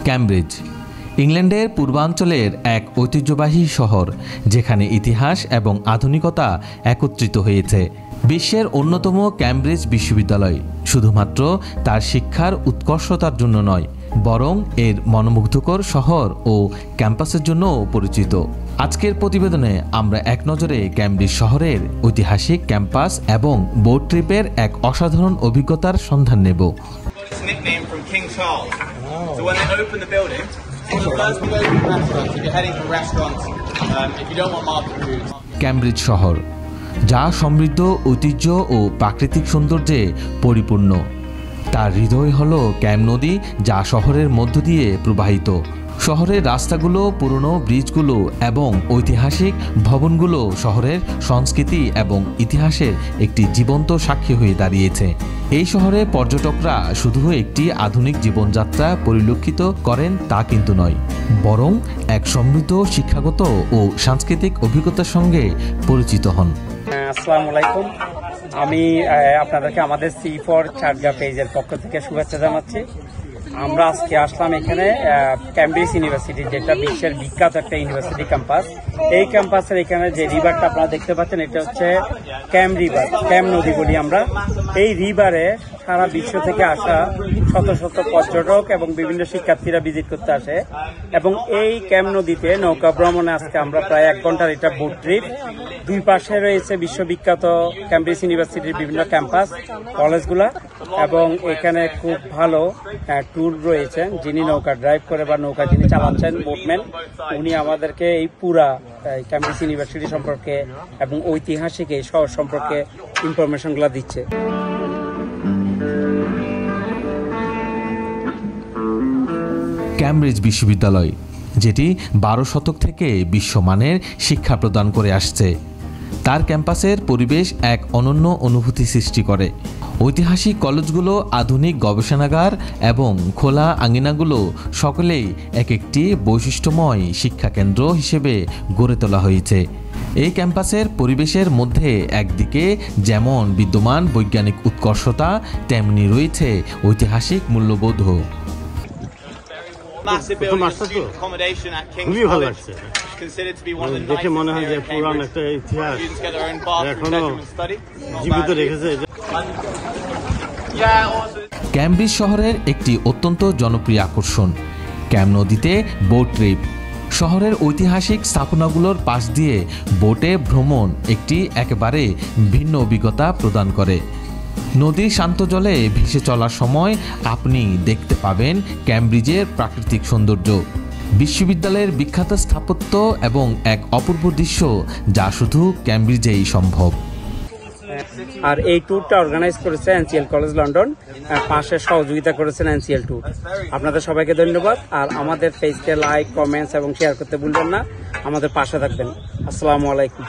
Cambridge ইংল্যান্ডের পূর্বাঞ্চলের এক ঐতিহ্যবাহী শহর, যেখানে ইতিহাস এবং আধুনিকতা একত্রিত হয়েছে। বিশ্বের অন্যতম ক্যামব্রিজ বিশ্ববিদ্যালয় শুধুমাত্র তার শিক্ষার উৎকর্ষতার জন্য নয়, বরং এর মনোমুগ্ধকর শহর ও ক্যাম্পাসের জন্যও পরিচিত। আজকের প্রতিবেদনে আমরা এক নজরে ক্যামব্রিজ শহরের ঐতিহাসিক ক্যাম্পাস এবং বোট ট্রিপের এক অসাধারণ অভিজ্ঞতার সন্ধান নেব। ক্যামব্রিজ শহর, যা সমৃদ্ধ ঐতিহ্য ও প্রাকৃতিক সৌন্দর্যে পরিপূর্ণ। তার হৃদয় হল ক্যাম নদী, যা শহরের মধ্য দিয়ে প্রবাহিত। শহরের রাস্তাগুলো, পুরনো ব্রিজগুলো এবং ঐতিহাসিক ভবনগুলো শহরের সংস্কৃতি এবং ইতিহাসের একটি জীবন্ত সাক্ষী হয়ে দাঁড়িয়েছে। এই শহরে পর্যটকরা শুধু একটি আধুনিক জীবনযাত্রা পরিলক্ষিত করেন তা কিন্তু নয়, বরং এক সমৃদ্ধ শিক্ষাগত ও সাংস্কৃতিক অভিজ্ঞতার সঙ্গে পরিচিত হন। আসসালামু আলাইকুম, আমি আপনাদেরকে আমাদের C4 চাটগাঁ পেজের পক্ষ থেকে শুভেচ্ছা জানাচ্ছি। আমরা আজকে আসলাম এখানে ক্যামব্রিজ ইউনিভার্সিটি, যেটা বিশ্বের বিখ্যাত একটা ইউনিভার্সিটি ক্যাম্পাস। এই ক্যাম্পাসের এখানে যে রিভারটা আপনারা দেখতে পাচ্ছেন, এটা হচ্ছে ক্যাম রিভার, ক্যাম নদী বলি আমরা। এই রিভারে সারা বিশ্ব থেকে আসা শত শত পর্যটক এবং বিভিন্ন শিক্ষার্থীরা ভিজিট করতে আসে। এবং এই ক্যাম নদীতে নৌকা ভ্রমণে আজকে আমরা প্রায় 1 ঘন্টার এটা বোট ট্রিপ। দুই পাশে রয়েছে বিশ্ববিখ্যাত ক্যামব্রিজ ইউনিভার্সিটির বিভিন্ন ক্যাম্পাস, কলেজগুলা, এবং এখানে খুব ভালো ট্যুর রয়েছে। যিনি নৌকা ড্রাইভ করে বা নৌকা যিনি চালাচ্ছেন, বোটম্যান, উনি আমাদেরকে এই পুরা ক্যামব্রিজ ইউনিভার্সিটি সম্পর্কে এবং ঐতিহাসিক এই শহর সম্পর্কে ইনফরমেশনগুলো দিচ্ছে। ক্যামব্রিজ বিশ্ববিদ্যালয়, যেটি 12 শতক থেকে বিশ্বমানের শিক্ষা প্রদান করে আসছে, তার ক্যাম্পাসের পরিবেশ এক অনন্য অনুভূতি সৃষ্টি করে। ঐতিহাসিক কলেজগুলো, আধুনিক গবেষণাগার এবং খোলা আঙিনাগুলো সকলেই এক একটি বৈশিষ্ট্যময় শিক্ষা কেন্দ্র হিসেবে গড়ে তোলা হয়েছে। এই ক্যাম্পাসের পরিবেশের মধ্যে একদিকে যেমন বিদ্যমান বৈজ্ঞানিক উৎকর্ষতা, তেমনি রয়েছে ঐতিহাসিক মূল্যবোধও। খুবই ভালো লাগছে, দেখে মনে হয় যে পুরান একটা ইতিহাস এখনো জীবিত রেখেছে। ক্যামব্রিজ শহরের একটি অত্যন্ত জনপ্রিয় আকর্ষণ ক্যাম নদীতে বোট ট্রিপ। শহরের ঐতিহাসিক স্থাপনাগুলোর পাশ দিয়ে বোটে ভ্রমণ একটি একেবারে ভিন্ন অভিজ্ঞতা প্রদান করে। নদীর শান্ত জলে ভেসে চলার সময় আপনি দেখতে পাবেন ক্যামব্রিজের প্রাকৃতিক সৌন্দর্য, বিশ্ববিদ্যালয়ের বিখ্যাত স্থাপত্য এবং এক অপূর্ব দৃশ্য, যা শুধু ক্যামব্রিজেই সম্ভব। আর এই ট্যুরটা অর্গানাইজ করেছে NCL কলেজ লন্ডন, পাশে সহযোগিতা করেছেন NCL ট্যুর। আপনাদের সবাইকে ধন্যবাদ। আর আমাদের পেজকে লাইক, কমেন্টস এবং শেয়ার করতে ভুলবেন না। আমাদের পাশে থাকবেন। আসসালামু আলাইকুম।